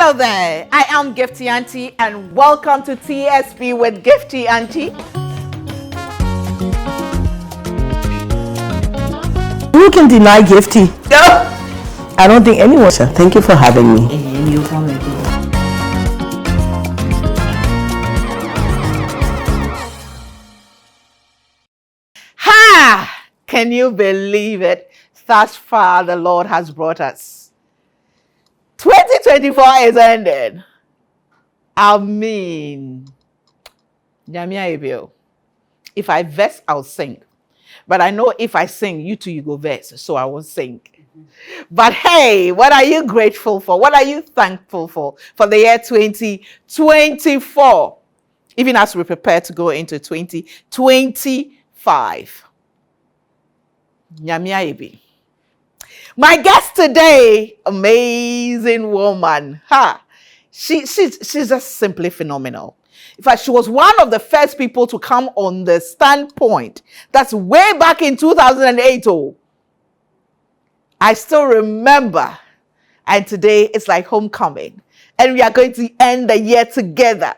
Hello there, I am Gifty Auntie and welcome to TSP with Gifty Auntie. Who can deny Gifty? No. I don't think anyone shall. Thank you for having me. And you come again. Ha! Can you believe it? Thus far the Lord has brought us. 2024 is ended. I mean, if I verse, I'll sing. But I know if I sing, you two, you go verse, so I won't sing. But hey, what are you grateful for? What are you thankful for the year 2024? Even as we prepare to go into 2025. Nyamiaibi. My guest today, amazing woman. She's just simply phenomenal. In fact, she was one of the first people to come on the standpoint. That's way back in 2008. Oh, I still remember. And today it's like homecoming. And we are going to end the year together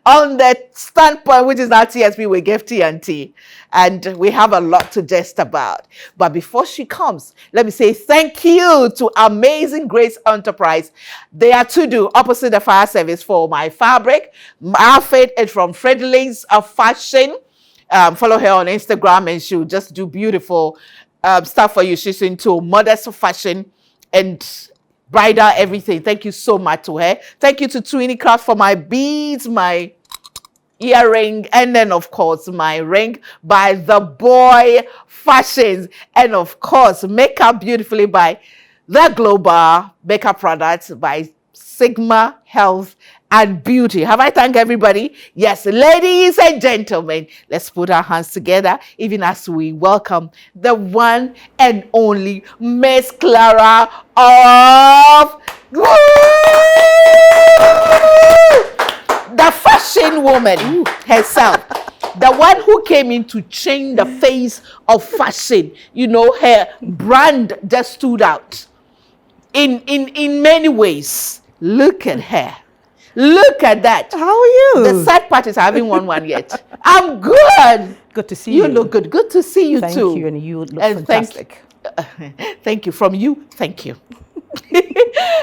on the standpoint, which is now TSP with Gifty Auntie. And we have a lot to jest about. But before she comes, let me say thank you to Amazing Grace Enterprise. They are to do opposite the fire service for my fabric. My outfit is from Fredling's Fashion. Follow her on Instagram and she'll just do beautiful stuff for you. She's into modest fashion and bridal everything. Thank you so much to her. Thank you to Twinny Craft for my beads, my earring, and then of course my ring by The Boy Fashions, and of course makeup beautifully by The Global Makeup Products by Sigma Health and Beauty. Have I thanked everybody? Yes, ladies and gentlemen, let's put our hands together even as we welcome the one and only Miss Clara of the fashion woman herself, the one who came in to change the face of fashion. You know, her brand just stood out in many ways. Look at her. Look at that. How are you? The sad part is I haven't won one yet. I'm good. Good to see you. You look good. Good to see you too. Thank you, and you look fantastic. Thank you. From you, thank you.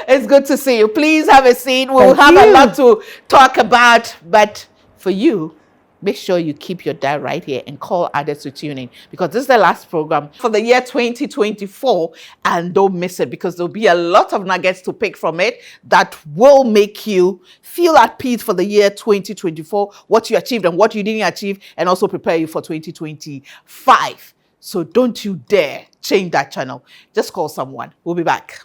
It's good to see you. Please have a seat. We'll have a lot to talk about. But for you, make sure you keep your dial right here and call others to tune in, because this is the last program for the year 2024. And don't miss it, because there'll be a lot of nuggets to pick from it that will make you feel at peace for the year 2024, what you achieved and what you didn't achieve, and also prepare you for 2025. So don't you dare change that channel. Just call someone. We'll be back.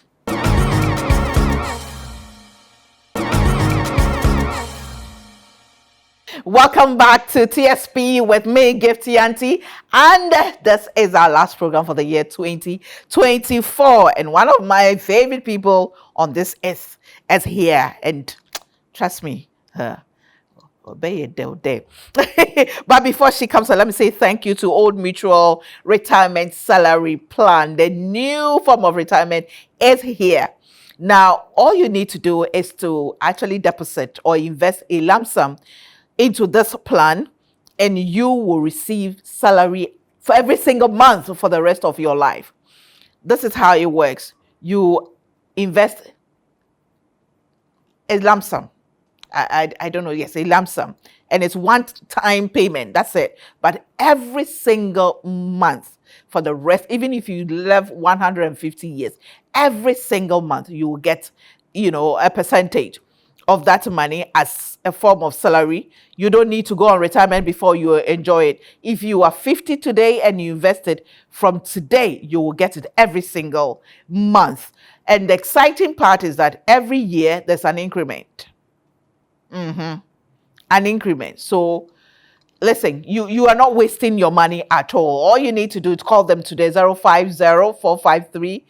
Welcome back to TSP with me, Gifty Auntie, and this is our last program for the year 2024. And one of my favorite people on this earth is here, and trust me, obey it there. But before she comes, let me say thank you to Old Mutual Retirement Salary Plan. The new form of retirement is here. Now, all you need to do is to actually deposit or invest a lump sum into this plan, and you will receive salary for every single month for the rest of your life. This is how it works. You invest a lump sum. I don't know, yes, a lump sum. And it's one-time payment, that's it. But every single month for the rest, even if you live 150 years, every single month you will get, a percentage of that money as a form of salary. You don't need to go on retirement before you enjoy it. If you are 50 today and you invested, from today, you will get it every single month. And the exciting part is that every year there's an increment. An increment. So listen, you are not wasting your money at all. All you need to do is call them today, 050-453-4333,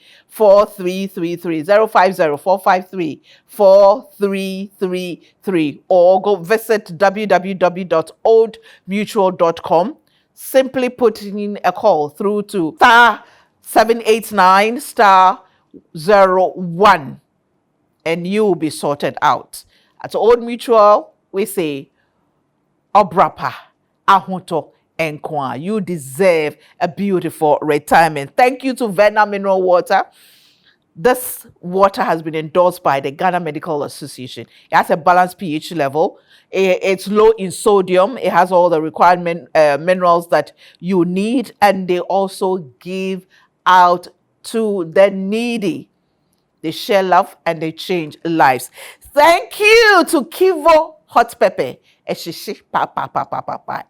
050-453-4333, or go visit www.oldmutual.com. Simply put in a call through to *789*01. and you will be sorted out. At Old Mutual, we say, Obrapa, Ahunto, and Kwa. You deserve a beautiful retirement. Thank you to Vena Mineral Water. This water has been endorsed by the Ghana Medical Association. It has a balanced pH level. It's low in sodium. It has all the required minerals that you need. And they also give out to the needy. They share love and they change lives. Thank you to Kivo Hot Pepper.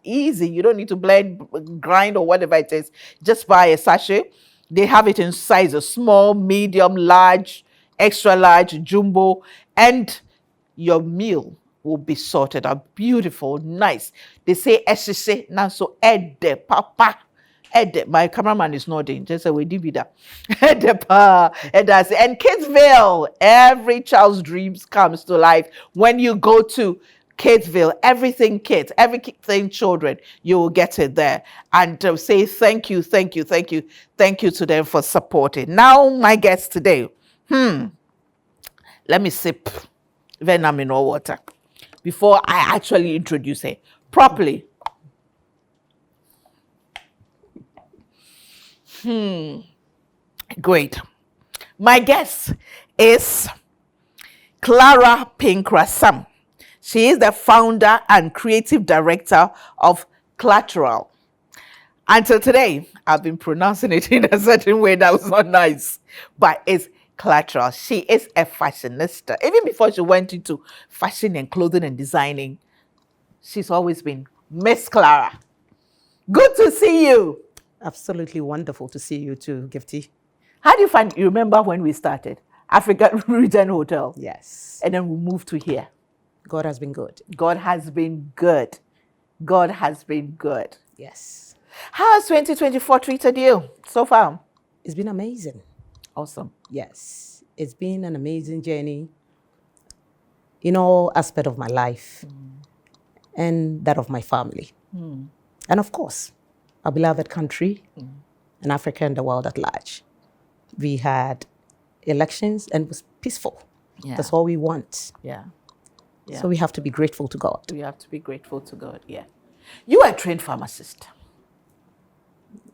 Easy. You don't need to blend, grind, or whatever it is. Just buy a sachet. They have it in sizes: small, medium, large, extra large, jumbo, and your meal will be sorted out. Beautiful, nice. They say eshishe now, so ede papa. Ede, my cameraman is nodding. Just say we did that. Ede pa, ede. And Kidsville, every child's dreams comes to life when you go to Kidsville. Everything kids, everything children, you will get it there. And say thank you to them for supporting. Now, my guest today, let me sip Vena Mineral Water before I actually introduce her properly. Great. My guest is Clara Pinkrah-Sam. She is the founder and creative director of Collateral. Until today, I've been pronouncing it in a certain way that was not nice, but it's Collateral. She is a fashionista. Even before she went into fashion and clothing and designing, she's always been Miss Clara. Good to see you. Absolutely wonderful to see you too, Gifty. How do you find, you remember when we started? African Regent Hotel. Yes. And then we moved to here. God has been good. God has been good. God has been good. Yes. How has 2024 treated you so far? It's been amazing. Awesome. Yes. It's been an amazing journey in all aspects of my life and that of my family. And of course, our beloved country and Africa and the world at large. We had elections and it was peaceful. Yeah. That's all we want. Yeah. So we have to be grateful to God. We have to be grateful to God, yeah. You are a trained pharmacist.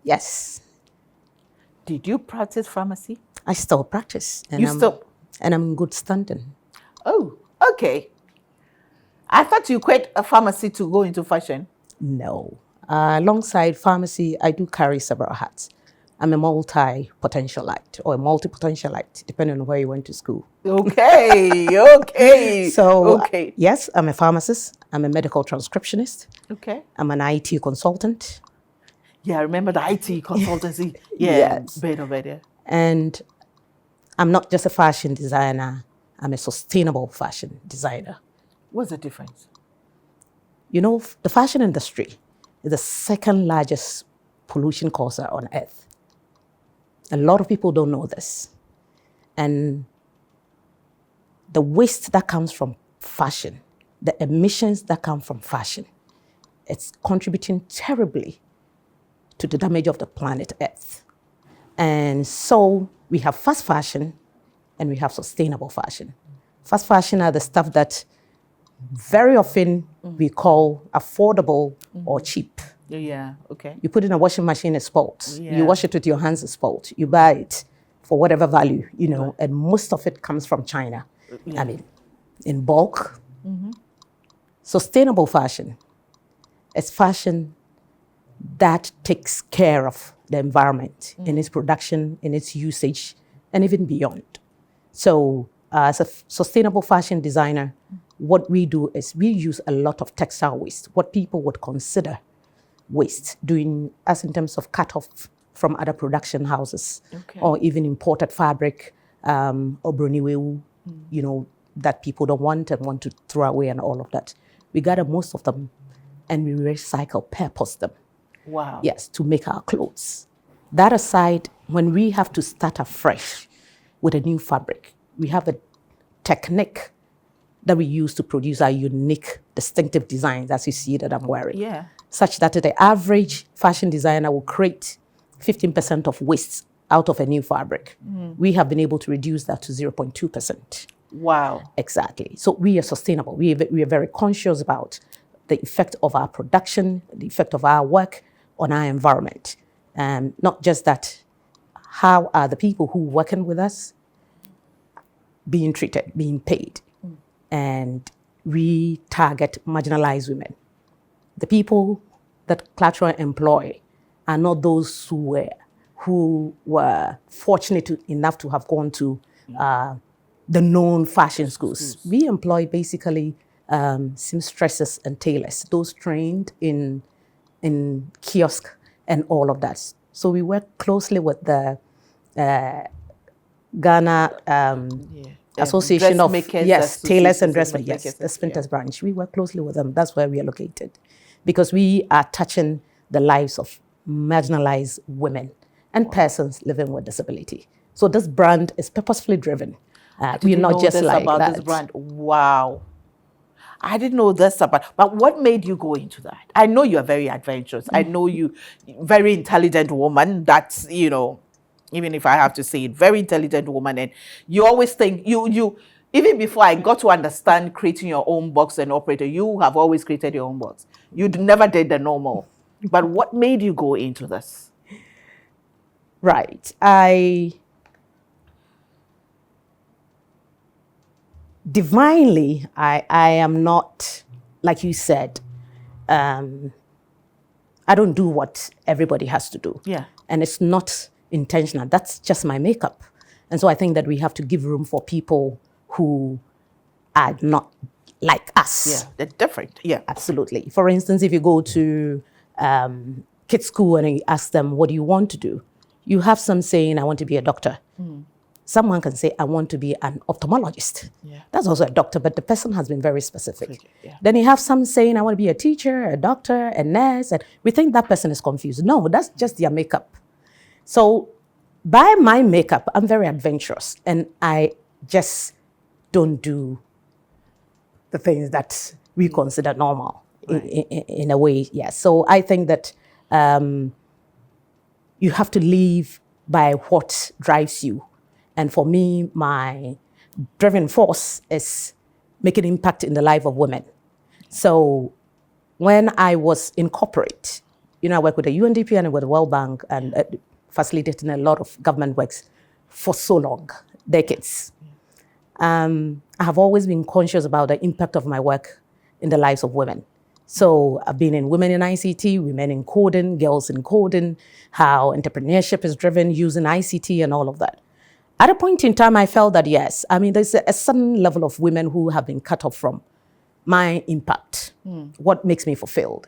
Yes. Did you practice pharmacy? I still practice. And And I'm in good standing. Oh, okay. I thought you quit a pharmacy to go into fashion. No. Alongside pharmacy, I do carry several hats. I'm a multi-potentialite or a multi-potentialite, depending on where you went to school. Okay, okay. So, yes, I'm a pharmacist. I'm a medical transcriptionist. Okay. I'm an IT consultant. Yeah, I remember the IT consultancy. Yes. Bit of it, yeah. And I'm not just a fashion designer. I'm a sustainable fashion designer. What's the difference? You know, the fashion industry is the second largest pollution causer on earth. A lot of people don't know this. And the waste that comes from fashion, the emissions that come from fashion, it's contributing terribly to the damage of the planet Earth. And so we have fast fashion and we have sustainable fashion. Fast fashion are the stuff that very often we call affordable or cheap. Yeah, okay. You put in a washing machine, it's spoiled. Yeah. You wash it with your hands, it's spoiled. You buy it for whatever value, you know, and most of it comes from China. Yeah. I mean, in bulk. Sustainable fashion is fashion that takes care of the environment in its production, in its usage, and even beyond. So as a sustainable fashion designer, what we do is we use a lot of textile waste, what people would consider waste, doing us in terms of cut-off from other production houses, or even imported fabric, or broniwewu, you know, that people don't want and want to throw away and all of that. We gather most of them and we recycle, purpose them. Wow. Yes, to make our clothes. That aside, when we have to start afresh with a new fabric, we have a technique that we use to produce our unique, distinctive designs, as you see that I'm wearing. Yeah. Such that the average fashion designer will create 15% of waste out of a new fabric. We have been able to reduce that to 0.2%. Wow. Exactly. So we are sustainable. We are very conscious about the effect of our production, the effect of our work on our environment. And not just that, how are the people who are working with us being treated, being paid? And we target marginalized women. The people that Clara employ are not those who were fortunate enough to have gone to the known fashion schools. We employ basically seamstresses and tailors, those trained in kiosk and all of that. So we work closely with the Ghana Association of Tailors and Dressmakers, the Spinters branch. We work closely with them. That's where we are located, because we are touching the lives of marginalized women and persons living with disability. So this brand is purposefully driven. We're not just like about that. This brand. Wow. I didn't know this about, but what made you go into that? I know you're very adventurous. I know you, very intelligent woman. That's, you know, even if I have to say it, very intelligent woman. And you always think, even before I got to understand creating your own box and operator, you have always created your own box. You never did the normal. But what made you go into this? Right. Divinely, I am not, like you said, I don't do what everybody has to do. Yeah. And it's not intentional. That's just my makeup. And so I think that we have to give room for people who are not like us. Yeah, they're different. Yeah. Absolutely. For instance, if you go to kids' school and you ask them, what do you want to do? You have some saying, I want to be a doctor. Someone can say, I want to be an ophthalmologist. Yeah. That's also a doctor, but the person has been very specific. Yeah. Then you have some saying, I want to be a teacher, a doctor, a nurse, and we think that person is confused. No, that's just their makeup. So by my makeup, I'm very adventurous, and I just don't do the things that we consider normal in a way. Yes. So I think that you have to live by what drives you. And for me, my driving force is making impact in the life of women. So when I was in corporate, I worked with the UNDP and with the World Bank and facilitating a lot of government works for so long, decades. I have always been conscious about the impact of my work in the lives of women. So I've been in Women in ICT, Women in Coding, Girls in Coding, how entrepreneurship is driven using ICT and all of that. At a point in time, I felt that, yes, there's a certain level of women who have been cut off from my impact, what makes me fulfilled.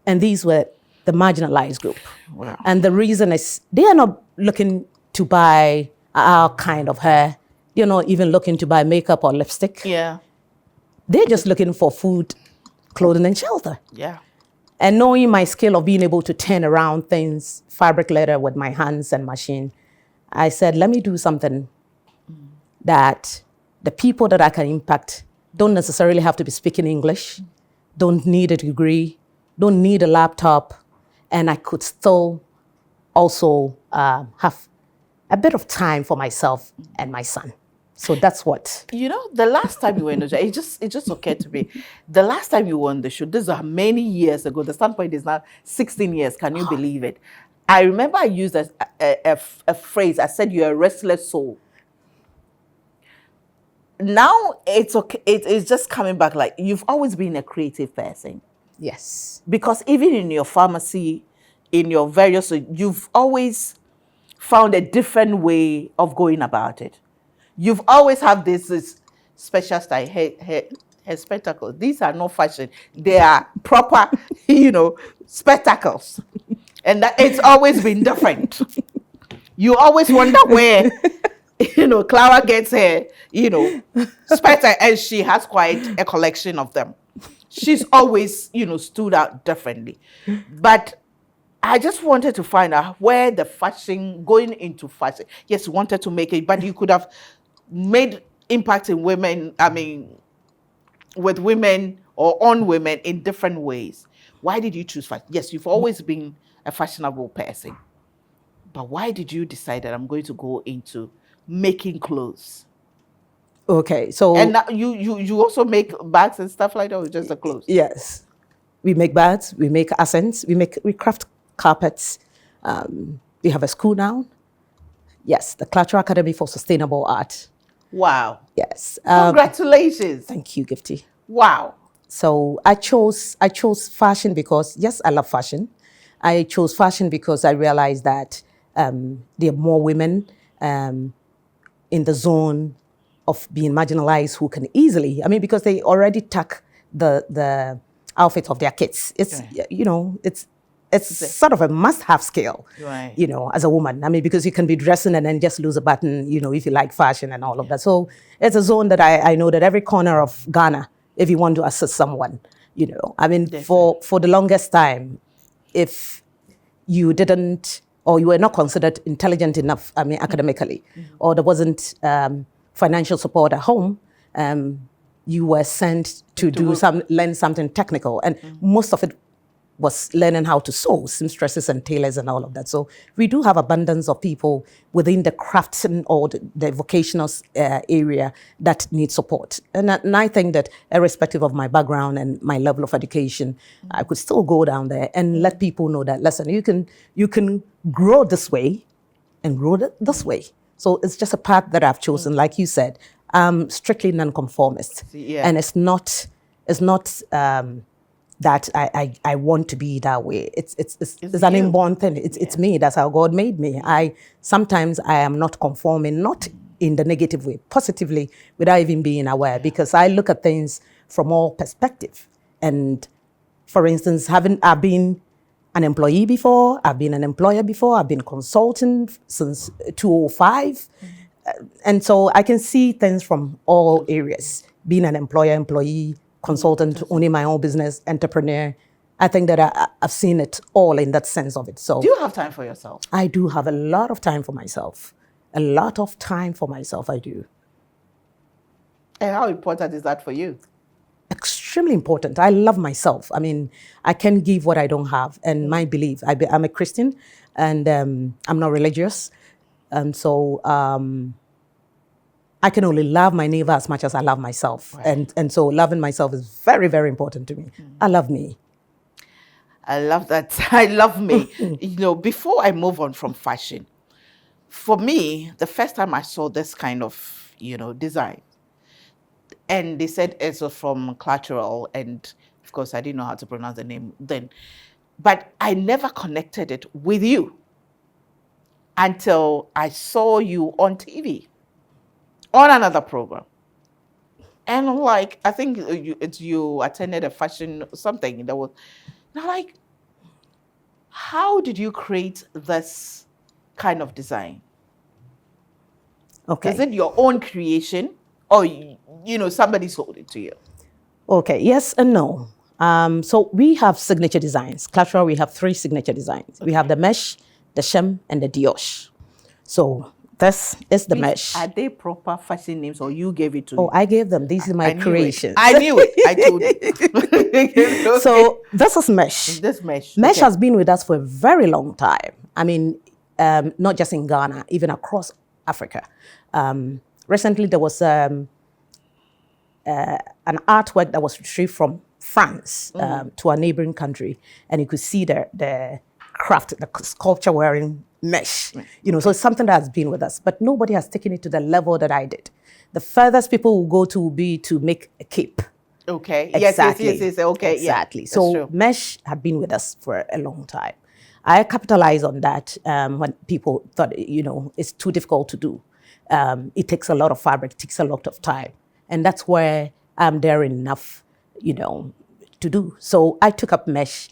And these were the marginalized group. Wow. And the reason is they are not looking to buy our kind of hair. They're not even looking to buy makeup or lipstick. Yeah. They're just looking for food, clothing, and shelter. Yeah. And knowing my skill of being able to turn around things, fabric leather with my hands and machine, I said, let me do something that the people that I can impact don't necessarily have to be speaking English, don't need a degree, don't need a laptop, and I could still also have a bit of time for myself and my son. So that's what. The last time you were on the show, it just occurred to me, the last time you were on the show, these are many years ago, the standpoint is now 16 years, can you believe it? I remember I used a phrase, I said you're a restless soul. Now it's okay, it's just coming back, like you've always been a creative person. Yes. Because even in your pharmacy, in your various, you've always found a different way of going about it. You've always had this special style, hair spectacles. These are not fashion. They are proper, spectacles. And that it's always been different. You always wonder where, Clara gets her, spectacles, and she has quite a collection of them. She's always, stood out differently. But I just wanted to find out where the fashion, going into fashion, yes, you wanted to make it, but you could have made impact in women, with women or on women in different ways. Why did you choose fashion? Yes, you've always been a fashionable person. But why did you decide that I'm going to go into making clothes? Okay, so And now you also make bags and stuff like that, or just the clothes? yes, we make bags, we make accents, we craft carpets. We have a school now. Yes, the Clara Academy for Sustainable Art. Wow. Yes. Congratulations. Thank you, Gifty. Wow. So I chose fashion because, yes, I love fashion. I chose fashion because I realized that there are more women in the zone of being marginalized who can easily, I mean, because they already tuck the outfit of their kids. It's, you know, it's sort of a must-have skill, Right. you know, as a woman. I mean, because you can be dressing and then just lose a button, you know, if you like fashion and all of that. So it's a zone that I know that every corner of Ghana, if you want to assist someone, you know, I mean, for the longest time, if you didn't, or you were not considered intelligent enough, I mean, academically, or there wasn't financial support at home, you were sent to learn something technical. And most of it was learning how to sew, seamstresses and tailors and all of that. So we do have abundance of people within the crafting or the vocational area that need support. And I think that irrespective of my background and my level of education, I could still go down there and let people know that, listen, you can grow this way and grow this way. So it's just a path that I've chosen. Like you said, strictly non-conformist. And it's not that I want to be that way. It's an inborn thing. It's me. That's how God made me. Sometimes I am not conforming, not in the negative way, positively, without even being aware, because I look at things from all perspective. And for instance, I've been an employee before, I've been an employer before, I've been consulting since 2005. And so I can see things from all areas, being an employer, employee, consultant, owning my own business, entrepreneur. I think that I've seen it all in that sense of it. So do you have time for yourself? I do have a lot of time for myself. A lot of time for myself, I do. And how important is that for you? Extremely important. I love myself. I mean, I can give what I don't have. And my belief, I'm a Christian and I'm not religious. And so I can only love my neighbor as much as I love myself. Right. And so loving myself is very, very important to me. I love me. I love that. I love me. You know, before I move on from fashion, for me, the first time I saw this kind of, you know, design, and they said it's from Clara, and of course I didn't know how to pronounce the name then, but I never connected it with you until I saw you on TV. On another program. And I'm like, I think you attended a fashion something that was, and I'm like, how did you create this kind of design? Okay. Is it your own creation or, you know, somebody sold it to you? Okay, yes and no. So we have signature designs. Clara, we have 3 signature designs. Okay. We have the mesh, the shem, and the dioche. So this is the mesh. Are they proper fashion names or you gave it to me? Oh, I gave them. These are my creations. I knew it. I told you. Okay. So this is mesh. This mesh. Mesh has been with us for a very long time. I mean, not just in Ghana, even across Africa. Recently, there was an artwork that was retrieved from France to a neighboring country, and you could see the craft, the sculpture wearing mesh. You know, so it's something that has been with us, but nobody has taken it to the level that I did. The furthest people will go to will be to make a cape. Okay. Exactly. Yes. Okay. Exactly. Yeah, so mesh had been with us for a long time. I capitalized on that when people thought, you know, it's too difficult to do. It takes a lot of fabric, it takes a lot of time. And that's where I'm there enough, you know, to do. So I took up mesh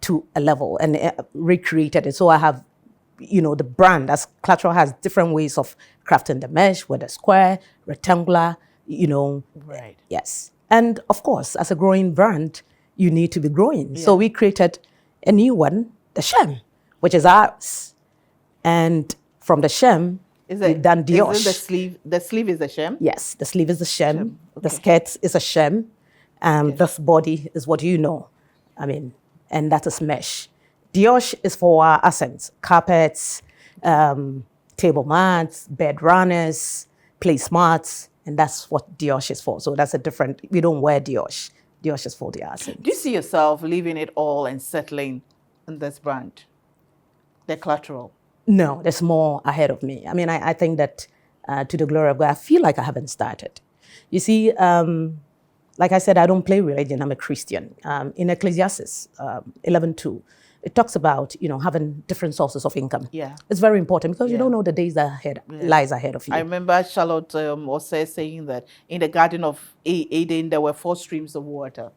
to a level and recreated it. So I have, you know, the brand, as Clara has different ways of crafting the mesh, whether square, rectangular, you know. Right. Yes. And of course, as a growing brand, you need to be growing. Yeah. So we created a new one, the shem, which is ours. And from the shem, we've done dioche. Is it the sleeve? The sleeve is the shem? Yes, the sleeve is the shem. Okay. The skirt is a shem. This body is what you know. I mean, and that is mesh. Dioche is for our accents, carpets, table mats, bed runners, placemats, And that's what Dioche is for. So that's a different, we don't wear Dioche. Dioche is for the accent. Do you see yourself leaving it all and settling in this brand, the collateral? No, there's more ahead of me. I mean, I think that to the glory of God, I feel like I haven't started. You see, like I said, I don't play religion. I'm a Christian. In Ecclesiastes 11:2, it talks about, having different sources of income. Yeah. It's very important because you don't know the days that lies ahead of you. I remember Charlotte Osei saying that in the Garden of Eden, there were 4 streams of water,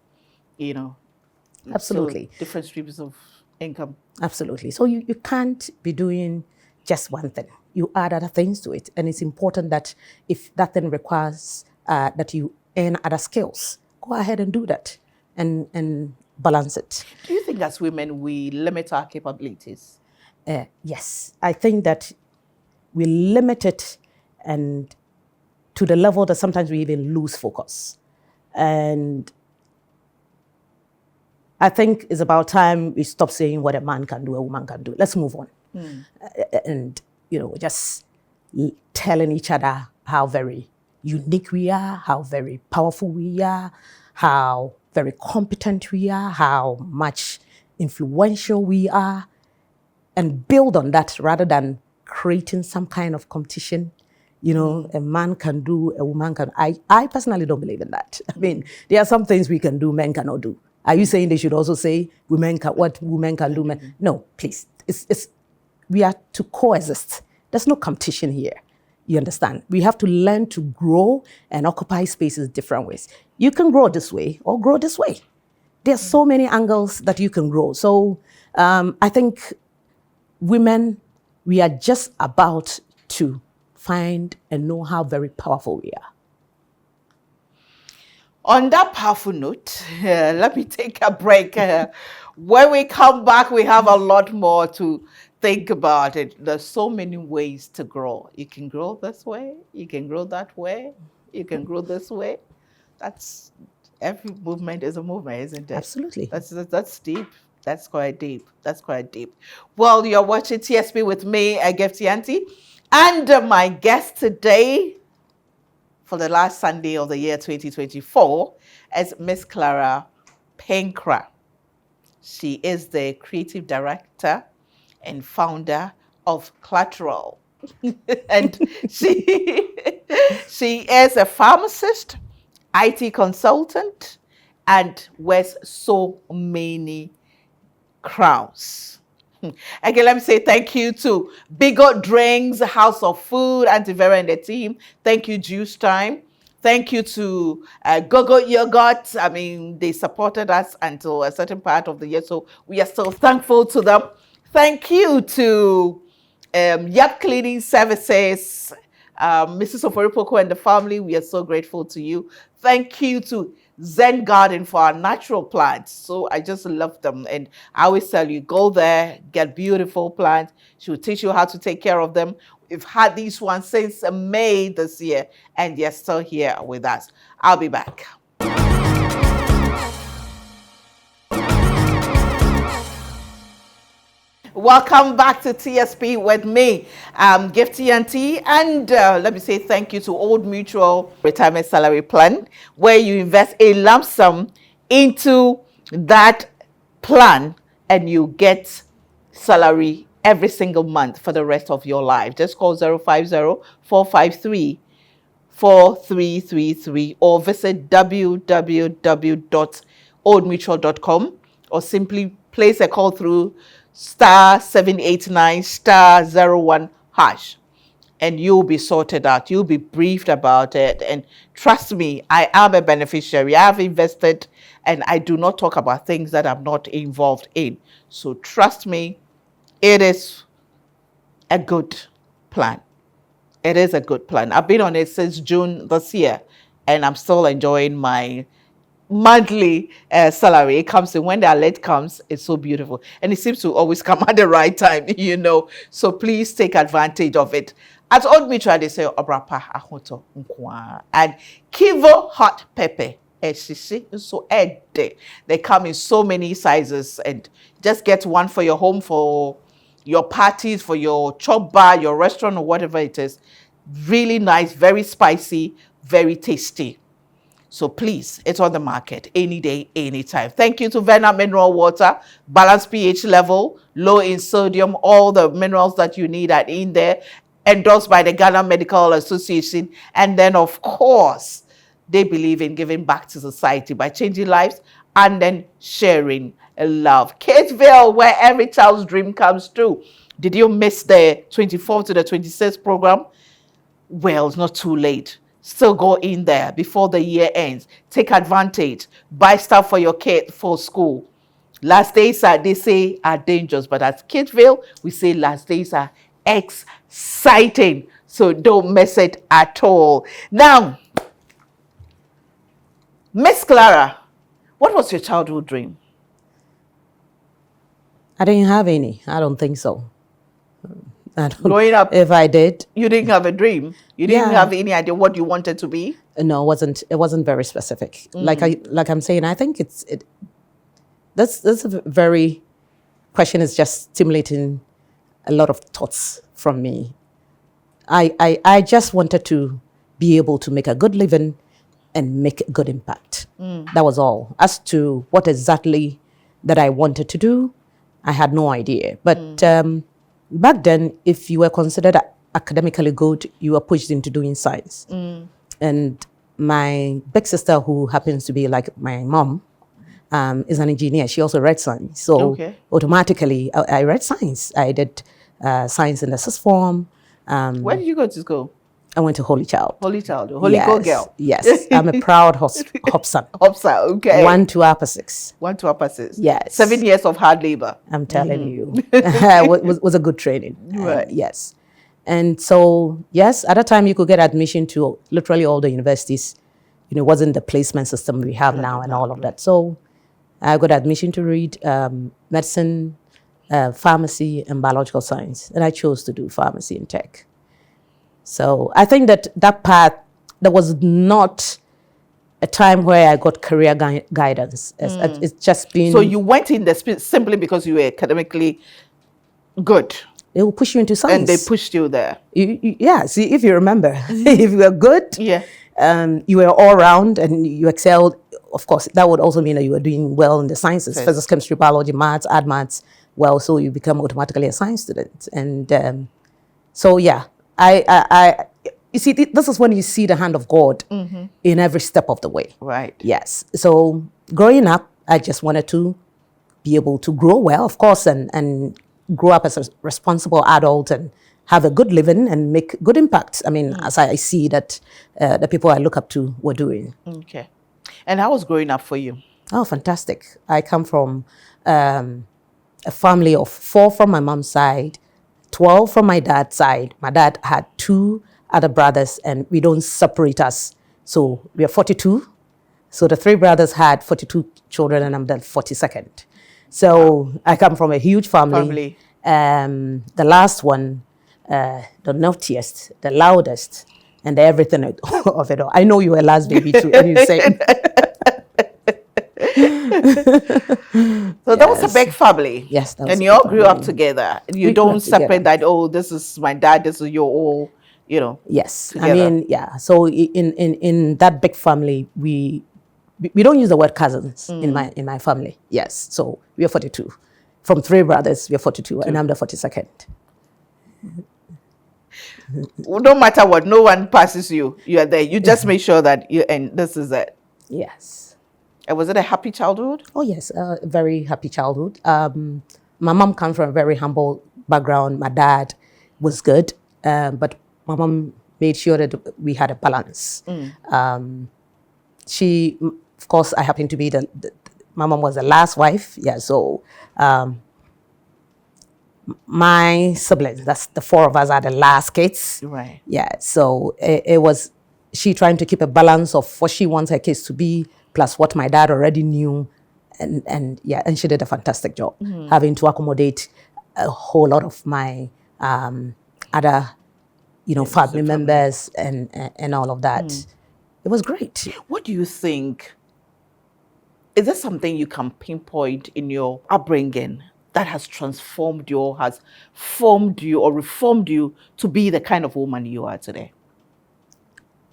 Absolutely. So different streams of income. Absolutely. So you can't be doing just one thing. You add other things to it. And it's important that if that thing requires that you earn other skills, go ahead and do that and balance it. Do you think as women, we limit our capabilities? Yes. I think that we limit it and to the level that sometimes we even lose focus. And I think it's about time we stop saying what a man can do, a woman can do. Let's move on. And, just telling each other how very unique we are, how very powerful we are, how very competent we are, how much influential we are, and build on that rather than creating some kind of competition. A man can do, a woman can. I personally don't believe in that. I mean, there are some things we can do, men cannot do. Are you saying they should also say what women can do? Men? No, please. We are to coexist. There's no competition here. You understand? We have to learn to grow and occupy spaces different ways. You can grow this way or grow this way. There's so many angles that you can grow. So I think women, we are just about to find and know how very powerful we are. On that powerful note, let me take a break. When we come back, we have a lot more to think about it. There's so many ways to grow. You can grow this way. You can grow that way. You can grow this way. That's every movement is a movement, isn't it? Absolutely. That's deep. That's quite deep. That's quite deep. Well, you're watching TSP with me, Gifty Auntie, and my guest today for the last Sunday of the year 2024 is Miss Clara Pinkrah. She is the creative director and founder of Collateral. And she is a pharmacist, IT consultant, and wears so many crowns. Okay, let me say thank you to Bigot Drinks, House of Food, Auntie Vera and the team. Thank you, Juice Time. Thank you to Gogo Yogurt. I mean, they supported us until a certain part of the year, so we are still thankful to them. Thank you to Yap Cleaning Services, Mrs. Oforipoko and the family. We are so grateful to you. Thank you to Zen Garden for our natural plants. So I just love them. And I always tell you, go there, get beautiful plants. She will teach you how to take care of them. We've had these ones since May this year, and they're still here with us. I'll be back. Welcome back to TSP with me, Gifty Auntie, and let me say thank you to Old Mutual Retirement Salary Plan, where you invest a lump sum into that plan and you get salary every single month for the rest of your life. Just call 050-453-4333 or visit www.oldmutual.com or simply place a call through *789*01#, and you'll be sorted out. You'll be briefed about it. And trust me, I am a beneficiary. I have invested, and I do not talk about things that I'm not involved in. So trust me, it is a good plan. It is a good plan. I've been on it since June this year, and I'm still enjoying my monthly salary. It comes in when the alert comes. It's so beautiful, and it seems to always come at the right time, so please take advantage of it. At Old Mutual, they say obrapa ahoto nkwa and Kivo hot pepper. So they come in so many sizes, and just get one for your home, for your parties, for your chop bar, your restaurant, or whatever it is. Really nice, very spicy, very tasty. So please, it's on the market any day, anytime. Thank you to Verna Mineral Water, balanced pH level, low in sodium, all the minerals that you need are in there, endorsed by the Ghana Medical Association. And then, of course, they believe in giving back to society by changing lives and then sharing love. Catesville, where every child's dream comes true. Did you miss the 24th to the 26th program? Well, it's not too late. Still go in there before the year ends. Take advantage. Buy stuff for your kid for school. Last days are, they say, are dangerous, but at Catesville, we say last days are exciting. So don't miss it at all. Now, Miss Clara, what was your childhood dream? I didn't have any. I don't think so. Growing up, if I did, you didn't have a dream. You didn't have any idea what you wanted to be. No, it wasn't very specific. Like I'm saying, I think that's a very question is just stimulating a lot of thoughts from me. I just wanted to be able to make a good living and make a good impact. That was all. As to what exactly that I wanted to do, I had no idea. But back then, if you were considered academically good, you were pushed into doing science. And my big sister, who happens to be like my mom, is an engineer. She also read science. So automatically, I read science. I did science in the sixth form. Where did you go to school? I went to Holy Child. Holy Child, Holy Go girl. Yes, I'm a proud Hobson. Hobson, okay. 1 to upper 6. 1 to upper 6. Yes. 7 years of hard labor. I'm telling you, was a good training. Right. Yes, and so yes, at that time you could get admission to literally all the universities. You know, it wasn't the placement system we have now and all of that. So I got admission to read medicine, pharmacy, and biological science, and I chose to do pharmacy and tech. So I think that path, there was not a time where I got career guidance. It's just been... So you went in there simply because you were academically good. They will push you into science. And they pushed you there. Yeah, see, if you remember, if you were good, you were all around and you excelled, of course, that would also mean that you were doing well in the sciences, physics, chemistry, biology, maths, add maths. Well, so you become automatically a science student. And so, yeah. You see, this is when you see the hand of God in every step of the way. Right. Yes. So growing up, I just wanted to be able to grow well, of course, and grow up as a responsible adult and have a good living and make good impact. I mean, as I see that the people I look up to were doing. Okay. And how was growing up for you? Oh, fantastic. I come from a family of 4 from my mom's side, 12 from my dad's side. My dad had 2 other brothers, and we don't separate us. So we are 42. So the 3 brothers had 42 children, and I'm the 42nd. So I come from a huge family. The last one, the naughtiest, the loudest, and the everything of it all. I know you were last baby too, and you say... So that was a big family. Yes, that was and you all grew up together. You don't separate that. Oh, this is my dad. This is your all. You know. Yes, together. I mean, yeah. So in that big family, we don't use the word cousins in my family. Yes, so we are 42. From 3 brothers, we are 42, and I'm the 42nd. No matter what, no one passes you. You are there. You just make sure that you, and this is it. Yes. And was it a happy childhood? Oh, yes, a very happy childhood. My mom comes from a very humble background. My dad was good, but my mom made sure that we had a balance. She, of course, I happen to be my mom was the last wife. Yeah, so my siblings, that's the 4 of us, are the last kids. Right. Yeah, so it was she trying to keep a balance of what she wants her kids to be, plus what my dad already knew, and she did a fantastic job, having to accommodate a whole lot of my other, family members and all of that. It was great. What do you think? Is there something you can pinpoint in your upbringing that has transformed you, or has formed you or reformed you to be the kind of woman you are today?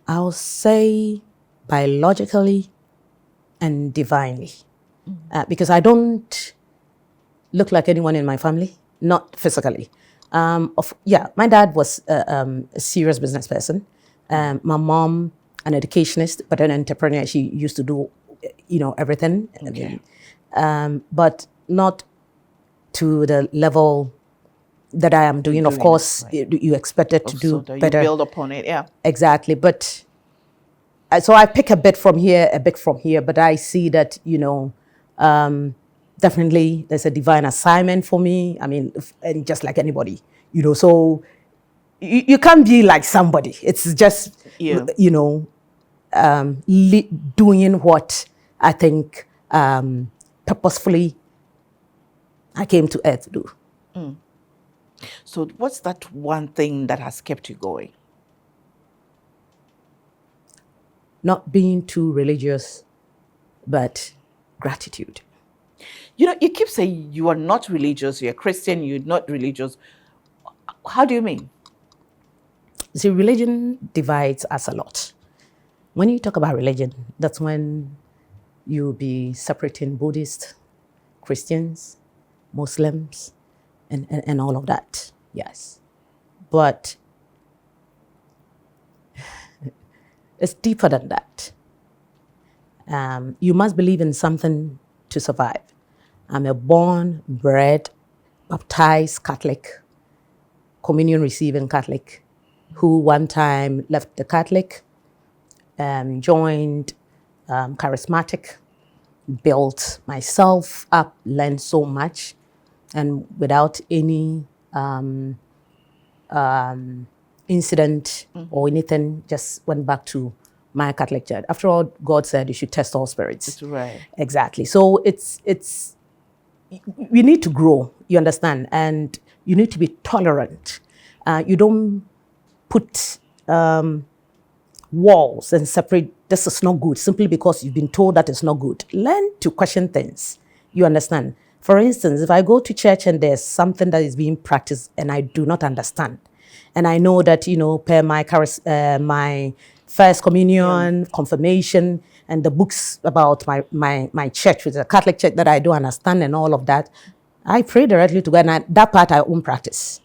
I'll say biologically and divinely. Because I don't look like anyone in my family, not physically. My dad was a serious business person. My mom, an educationist, but an entrepreneur. She used to do, everything. Okay. But not to the level that I am doing. Of course, right. you expected to do So that better. you build upon it, yeah. Exactly. But so I pick a bit from here, a bit from here, but I see that, definitely there's a divine assignment for me. I mean, and just like anybody, so you can't be like somebody. It's just, Yeah. doing what I think purposefully I came to earth to do. So what's that one thing that has kept you going? Not being too religious, but gratitude. You keep saying you are not religious, you're Christian, you're not religious. How do you mean? See, religion divides us a lot. When you talk about religion, that's when you'll be separating Buddhists, Christians, Muslims, and all of that. Yes. But it's deeper than that. You must believe in something to survive. I'm a born, bred, baptized Catholic, communion receiving Catholic, who one time left the Catholic, joined charismatic, built myself up, learned so much, and without any incident or anything, just went back to my Catholic church. After all, God said you should test all spirits. That's right. Exactly. So it's we need to grow, you understand, and you need to be tolerant. You don't put walls and separate, this is not good, simply because you've been told that it's not good. Learn to question things, you understand. For instance, if I go to church and there's something that is being practiced and I do not understand, and I know that, per my first communion, confirmation, and the books about my church, which is a Catholic church that I do understand and all of that, I pray directly to God, and that part I won't practice.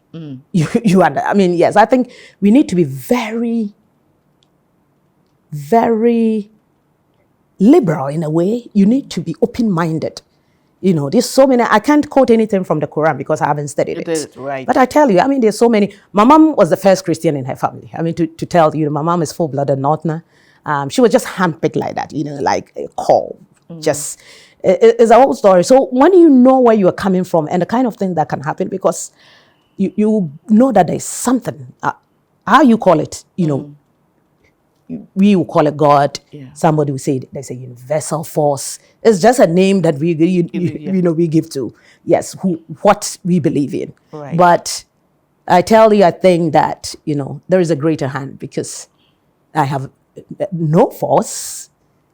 Yes, I think we need to be very, very liberal in a way. You need to be open-minded. There's so many. I can't quote anything from the Quran because I haven't studied it. Right. But I tell you, there's so many. My mom was the first Christian in her family. To tell you, my mom is full-blooded Northerner. She was just handpicked like that, like a call. Just, it's a whole story. So when you know where you are coming from and the kind of thing that can happen, because you know that there's something, how you call it, we will call it God. Yeah. Somebody will say there's a universal force. It's just a name that we give to, yes, what we believe in. Right. But I tell you, I think that, there is a greater hand, because I have no force.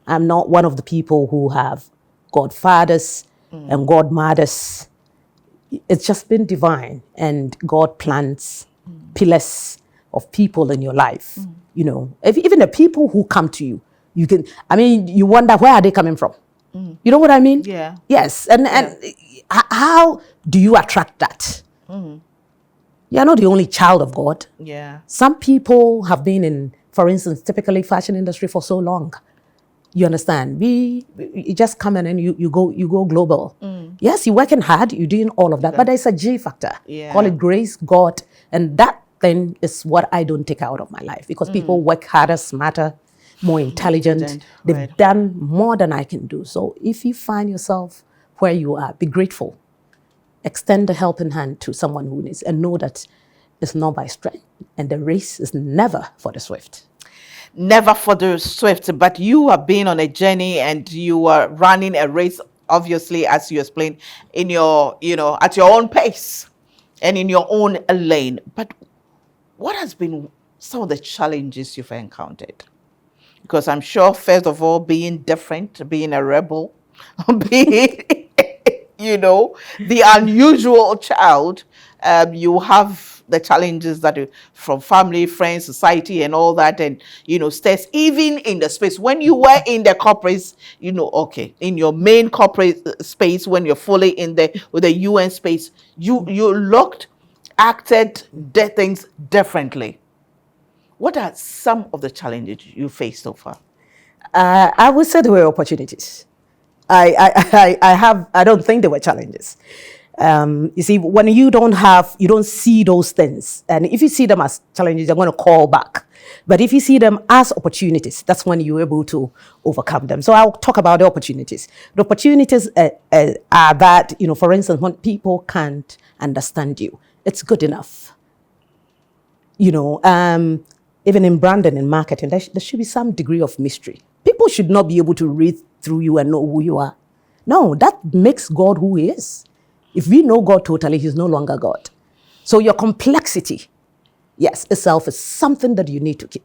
I'm not one of the people who have godfathers and godmothers. It's just been divine, and God plants pillars of people in your life. If even the people who come to you, you wonder, where are they coming from? You know what I mean? Yeah. Yes. And how do you attract that? You're not the only child of God. Yeah. Some people have been in, for instance, typically fashion industry for so long. You understand? You just come in and you go global. Yes, you're working hard, you're doing all of that, but there's a G factor. Yeah. Call it grace, God, and that thing is what I don't take out of my life, because people work harder, smarter, more intelligent. They've right. done more than I can do. So if you find yourself where you are, be grateful. Extend a helping hand to someone who needs, and know that it's not by strength, and the race is never for the swift. Never for the swift, but you are being on a journey and you are running a race, obviously, as you explained, in your, at your own pace and in your own lane. But what has been some of the challenges you've encountered? Because I'm sure, first of all, being different, being a rebel, being, the unusual child, you have the challenges that from family, friends, society, and all that, and stress, even in the space when you were in the corporate, okay, in your main corporate space, when you're fully in the with the UN space, you acted, did things differently. What are some of the challenges you faced so far? I would say there were opportunities. I don't think there were challenges. You see, when you don't see those things, and if you see them as challenges, you're going to call back. But if you see them as opportunities, that's when you're able to overcome them. So I'll talk about the opportunities. The opportunities are that, for instance, when people can't understand you, it's good enough. Even in branding and marketing, there should be some degree of mystery. People should not be able to read through you and know who you are. No, that makes God who he is. If we know God totally, he's no longer God. So your complexity, yes, itself is something that you need to keep.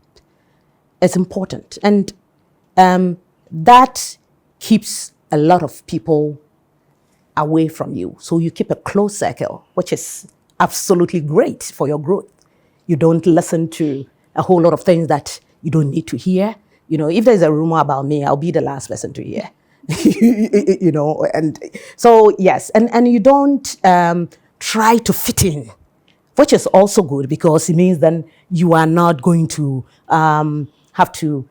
It's important. And that keeps a lot of people away from you. So you keep a close circle, which is absolutely great for your growth. You don't listen to a whole lot of things that you don't need to hear. If there's a rumor about me, I'll be the last person to hear. And so, yes, and you don't try to fit in, which is also good, because it means then you are not going to have to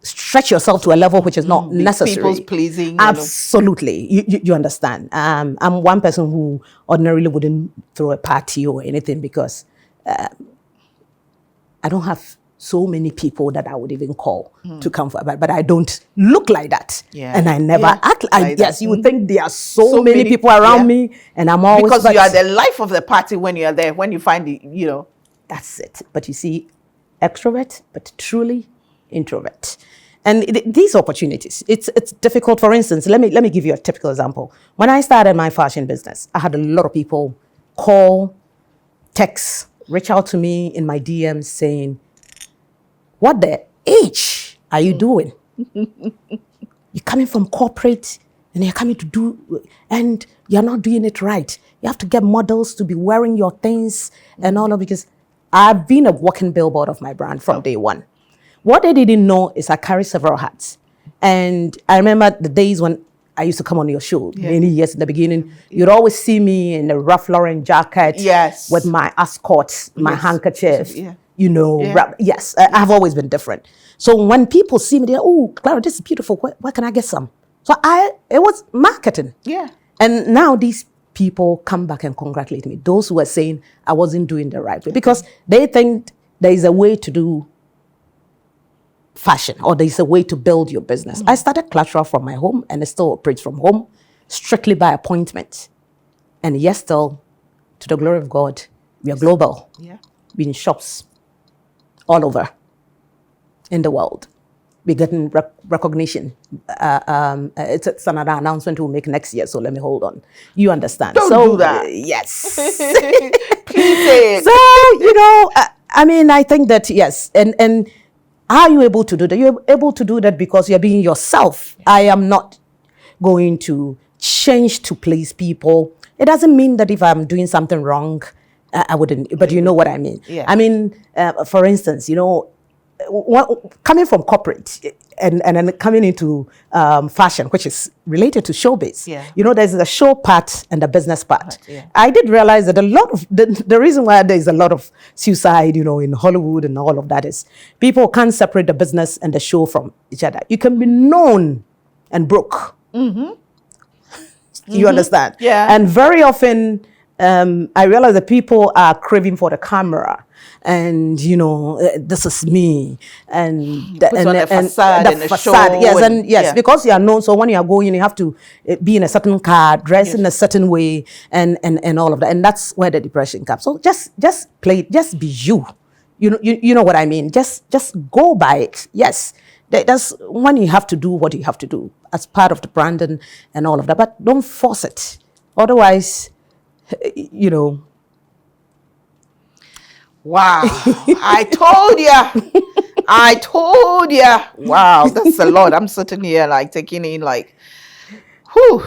stretch yourself to a level which is not necessary. People's pleasing. Absolutely. You understand. I'm one person who ordinarily wouldn't throw a party or anything, because I don't have so many people that I would even call to come for, but I don't look like that. Yeah. And I never act like yes, you would think there are so many many people around me, and I'm always... Because you are the life of the party when you're there, when you find the, That's it. But you see, extrovert, but truly introvert. And these opportunities, it's difficult. For instance, let me give you a typical example. When I started my fashion business, I had a lot of people call, text, reach out to me in my DMs saying, what the H are you doing? You're coming from corporate and you're coming to do, and you're not doing it right. You have to get models to be wearing your things and all of, because I've been a walking billboard of my brand from day one. What they didn't know is I carry several hats. And I remember the days when I used to come on your show many years in the beginning. You'd always see me in a Ralph Lauren jacket with my ascot, my handkerchief. Yes, I've always been different. So when people see me, they're, oh, Clara, this is beautiful. Where can I get some? So it was marketing. Yeah. And now these people come back and congratulate me. Those who are saying I wasn't doing the right way, because they think there is a way to do fashion, or there is a way to build your business. I started Clara from my home, and it still operates from home, strictly by appointment. And yes, still, to the glory of God, we are global. Yeah. We're in shops all over in the world. We're getting recognition. It's another announcement we'll make next year, so let me hold on. You understand? Don't do that. Yes. Please say it. So, I think that, yes. And are you able to do that? You're able to do that because you're being yourself. I am not going to change to please people. It doesn't mean that if I'm doing something wrong, I wouldn't, but you know what I mean. Yeah. For instance, coming from corporate and then coming into fashion, which is related to showbiz. Yeah. There's the show part and the business part. Yeah. I did realize that a lot of the reason why there's a lot of suicide, in Hollywood and all of that is people can't separate the business and the show from each other. You can be known and broke. You understand? Yeah. And very often, I realize that people are craving for the camera, and this is me, and the facade and the show. Yes, because you are known. So when you are going, you have to be in a certain car, dress in a certain way, and all of that, and that's where the depression comes. So just play, just be you. You know what I mean. Just go by it. Yes. That's when you have to do what you have to do as part of the brand and all of that, but don't force it. Otherwise, Wow. I told you. Wow, that's a lot. I'm sitting here taking in whew.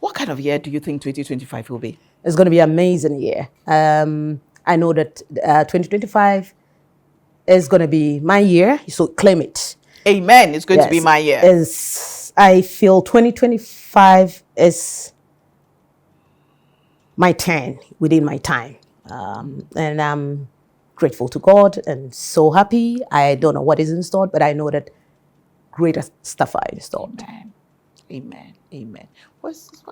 What kind of year do you think 2025 will be? It's going to be an amazing year. I know that 2025 is going to be my year, so claim it. Amen. It's going to be my year. I feel 2025 is my turn within my time. And I'm grateful to God and so happy. I don't know what is in store, but I know that greater stuff are in store. Amen. Amen. Amen.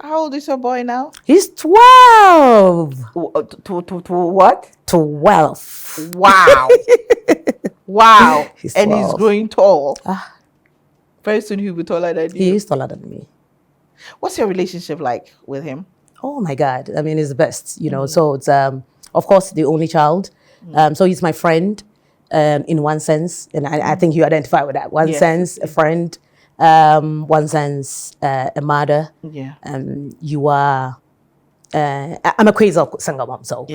How old is your boy now? He's 12. To what? 12. Wow. Wow. He's and 12. He's growing tall. Very soon he'll be taller than you. He is taller than me. What's your relationship like with him? Oh my God. I mean, he's the best, you know. So it's, of course, the only child. So he's my friend in one sense. And I think you identify with that. One sense, a friend. One sense, a mother. Yeah. You are, I'm a crazy single mom. So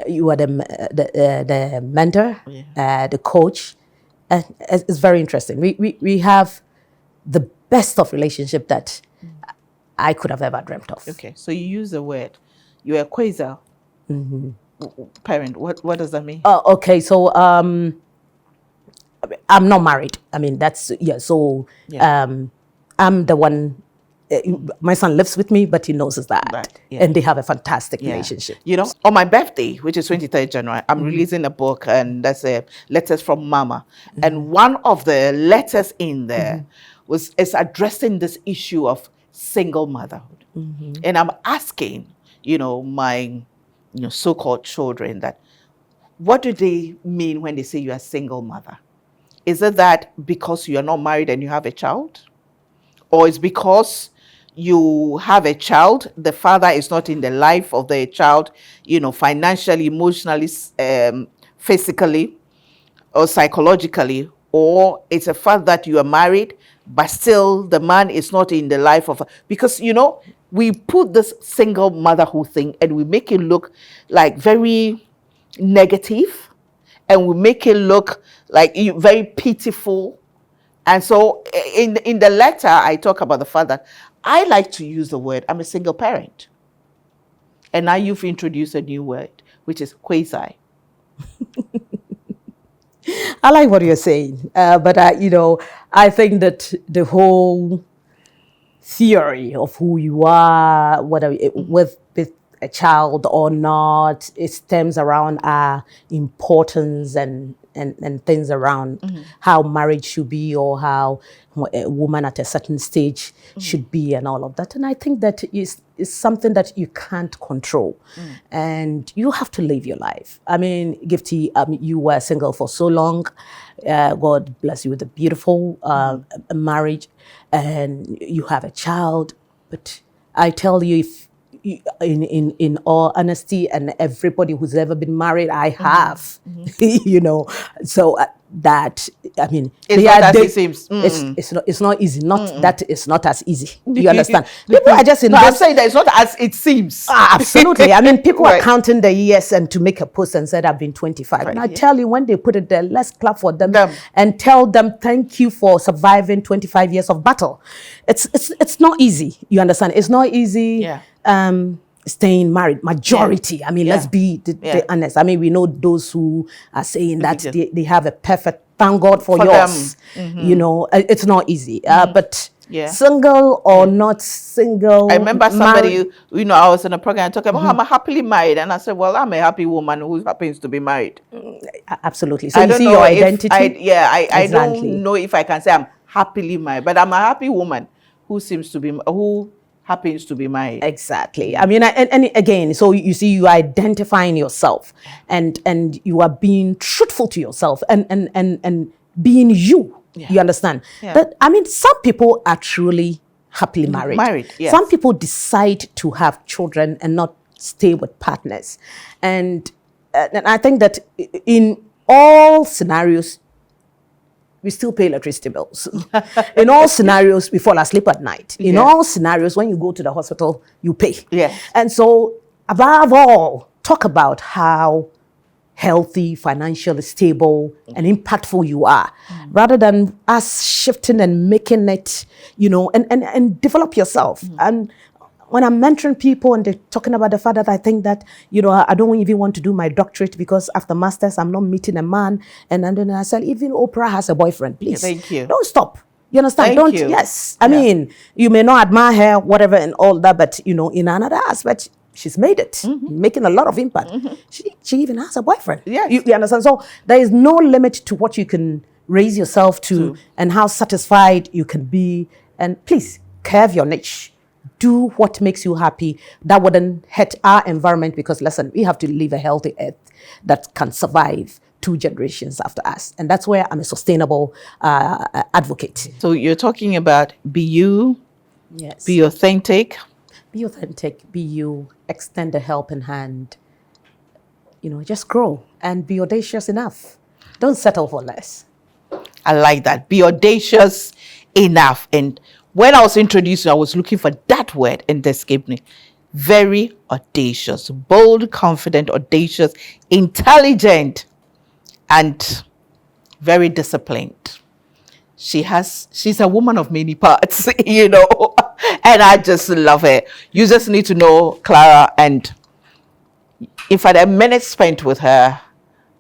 you are the mentor, the coach. It's very interesting. We have the best of relationship that I could have ever dreamt of. Okay, so you use the word. You're a quasar parent. What does that mean? Okay, so I'm not married. I mean, that's, So I'm the one. My son lives with me, but he knows his dad. Right. Yeah. And they have a fantastic relationship. You know, on my birthday, which is 23rd January, I'm releasing a book, and that's Letters from Mama. And one of the letters in there is addressing this issue of single motherhood. And I'm asking, my so-called children that, what do they mean when they say you're a single mother? Is it that because you're not married and you have a child? Or is because you have a child, the father is not in the life of the child, financially, emotionally, physically, or psychologically? Or it's a fact that you are married, but still the man is not in the life of... Because, we put this single motherhood thing and we make it look like very negative, and we make it look like very pitiful. And so in the letter, I talk about the fact that I like to use the word, I'm a single parent. And now you've introduced a new word, which is quasi. I like what you're saying, but I think that the whole theory of who you are, whether with a child or not, it stems around our importance and things around how marriage should be, or how a woman at a certain stage should be, and all of that. And I think that is something that you can't control, and you have to live your life. I mean, Gifty, you were single for so long. God bless you with a beautiful marriage, and you have a child. But I tell you, if in all honesty, and everybody who's ever been married, I have, so that, I mean, it's not as it seems. It's not easy. Not that it's not as easy. You understand? People are just in I'm saying that it's not as it seems. Absolutely. I mean, people are counting the years and to make a post and said, I've been 25. And I tell you, when they put it there, let's clap for them and tell them thank you for surviving 25 years of battle. It's not easy. You understand? It's not easy. Staying married, majority. I mean, let's be honest. I mean, we know those who are saying that they have a perfect, thank God for yours. It's not easy. But single or not single. I remember somebody, I was in a program talking about, I'm happily married. And I said, well, I'm a happy woman who happens to be married. Absolutely. So you see your identity? I don't know if I can say I'm happily married, but I'm a happy woman who happens to be married. Exactly. I mean, and again, so you see, you are identifying yourself, and you are being truthful to yourself, and being you. You understand? But I mean, some people are truly happily married. Yes. Some people decide to have children and not stay with partners, and I think that in all scenarios, we still pay electricity bills. In all scenarios, we fall asleep at night. In all scenarios, when you go to the hospital, you pay. And so, above all, talk about how healthy, financially stable, and impactful you are, rather than us shifting and making it, and develop yourself. And when I'm mentoring people and they're talking about the fact that I think that, I don't even want to do my doctorate because after master's, I'm not meeting a man. And then I said, even Oprah has a boyfriend. Please, Thank you. don't stop. You understand? Thank you. Yes. I mean, you may not admire her, whatever, and all that, but, in another aspect, she's made it, making a lot of impact. She even has a boyfriend. Yes. You understand? So there is no limit to what you can raise yourself to and how satisfied you can be. And please, curve your niche. Do what makes you happy. That wouldn't hurt our environment because, listen, we have to leave a healthy earth that can survive 2 generations after us. And that's where I'm a sustainable advocate. So you're talking about be you, Yes. be authentic. Be authentic, be you, extend a helping hand. Just grow and be audacious enough. Don't settle for less. I like that. Be audacious enough. And when I was introduced, I was looking for that word and it escaped me. Very audacious, bold, confident, audacious, intelligent, and very disciplined. She's a woman of many parts, and I just love it. You just need to know Clara, and if I had a minute spent with her,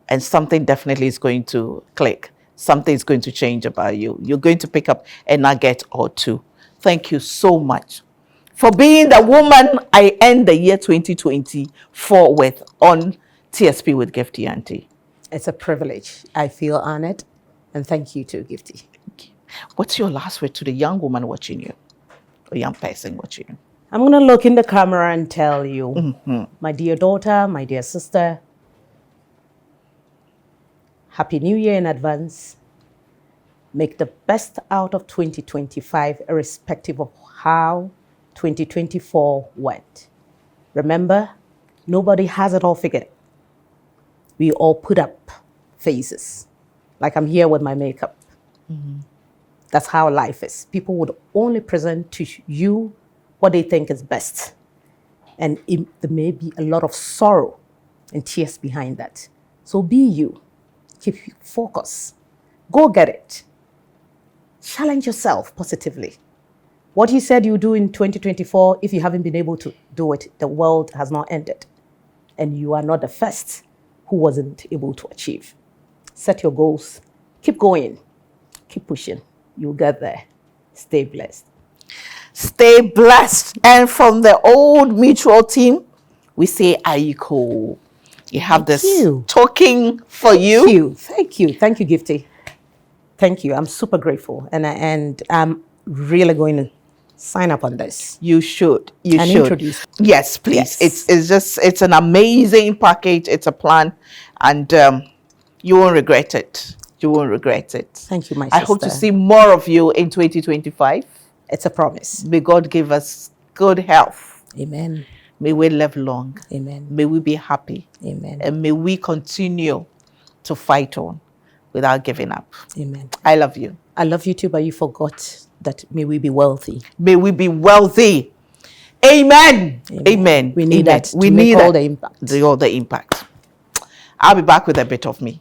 and something definitely is going to click. Something is going to change about you. You're going to pick up a nugget or two. Thank you so much for being the woman I end the year 2024 with on TSP with Gifty Auntie. It's a privilege. I feel honored. And thank you too, Gifty. What's your last word to the young woman watching you, or young person watching you? I'm going to look in the camera and tell you, my dear daughter, my dear sister, Happy New Year in advance. Make the best out of 2025, irrespective of how 2024 went. Remember, nobody has it all figured. We all put up faces. Like I'm here with my makeup. That's how life is. People would only present to you what they think is best. And there may be a lot of sorrow and tears behind that. So be you. Keep focus. Go get it. Challenge yourself positively. What you said you do in 2024, if you haven't been able to do it, the world has not ended. And you are not the first who wasn't able to achieve. Set your goals. Keep going. Keep pushing. You'll get there. Stay blessed. Stay blessed. And from the old mutual team, we say Aiko. You have this talking for you. Thank you. Thank you, Gifty. Thank you. I'm super grateful. And I'm really going to sign up on this. You should. You should. Introduce. Yes, please. Yes. It's an amazing package. It's a plan. And you won't regret it. You won't regret it. Thank you, my sister. I hope to see more of you in 2025. It's a promise. May God give us good health. Amen. May we live long. Amen. May we be happy. Amen. And may we continue to fight on without giving up. Amen. I love you. I love you too, but you forgot that may we be wealthy. May we be wealthy. Amen. Amen. We need Amen. that. We need all the impact. All the impact. I'll be back with a bit of me.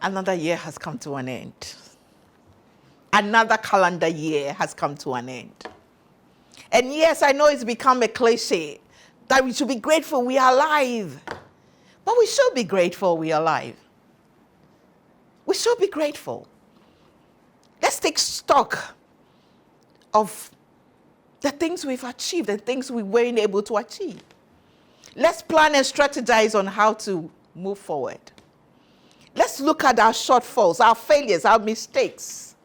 Another year has come to an end. Another calendar year has come to an end. And yes, I know it's become a cliche that we should be grateful we are alive. But we should be grateful we are alive. We should be grateful. Let's take stock of the things we've achieved, the things we weren't able to achieve. Let's plan and strategize on how to move forward. Let's look at our shortfalls, our failures, our mistakes.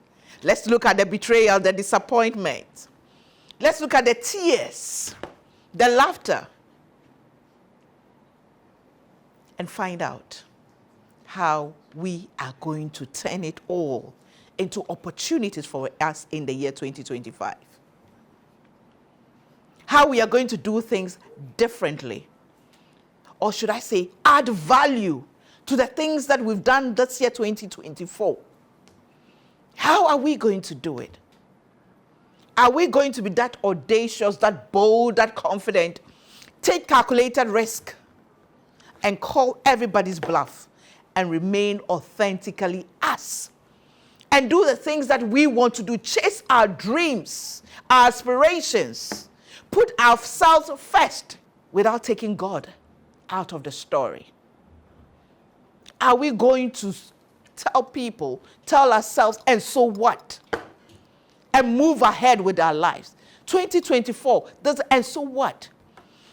Let's look at the betrayal, the disappointment. Let's look at the tears, the laughter, and find out how we are going to turn it all into opportunities for us in the year 2025. How we are going to do things differently. Or should I say, add value to the things that we've done this year, 2024. How are we going to do it? Are we going to be that audacious, that bold, that confident, take calculated risk, and call everybody's bluff, and remain authentically us? and do the things that we want to do. Chase our dreams, our aspirations. Put ourselves first without taking God out of the story. Are we going to tell people, tell ourselves, and so what? And move ahead with our lives. 2024, and so what?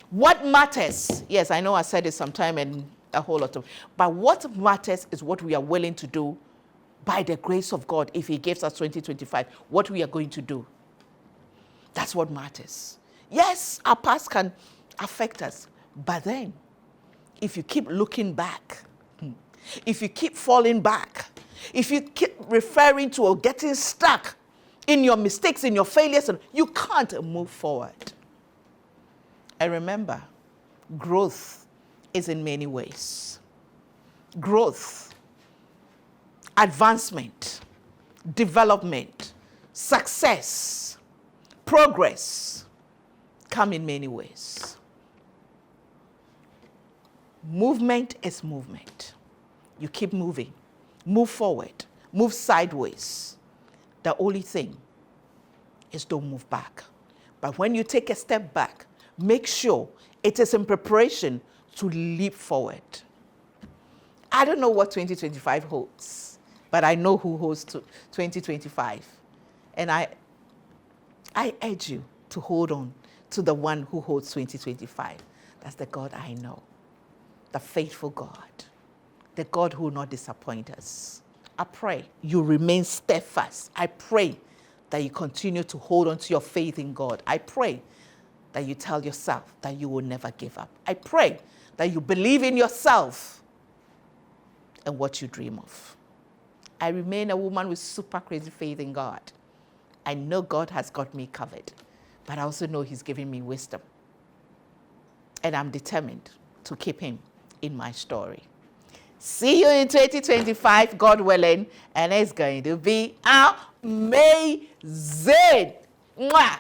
What matters? Yes, I know I said it sometime and a whole lot of, but what matters is what we are willing to do by the grace of God. If he gives us 2025, what we are going to do. That's what matters. Yes, our past can affect us, but then if you keep looking back, if you keep falling back, if you keep referring to or getting stuck in your mistakes, in your failures, you can't move forward. And remember, growth is in many ways. Growth, advancement, development, success, progress come in many ways. Movement is movement. You keep moving, move forward, move sideways. The only thing is don't move back. But when you take a step back, make sure it is in preparation to leap forward. I don't know what 2025 holds, but I know who holds 2025. And I urge you to hold on to the one who holds 2025. That's the God I know, the faithful God, the God who will not disappoint us. I pray you remain steadfast. I pray that you continue to hold on to your faith in God. I pray that you tell yourself that you will never give up. I pray that you believe in yourself and what you dream of. I remain a woman with super crazy faith in God. I know God has got me covered, but I also know he's giving me wisdom. And I'm determined to keep him in my story. See you in 2025, God willing, and it's going to be amazing. Mwah!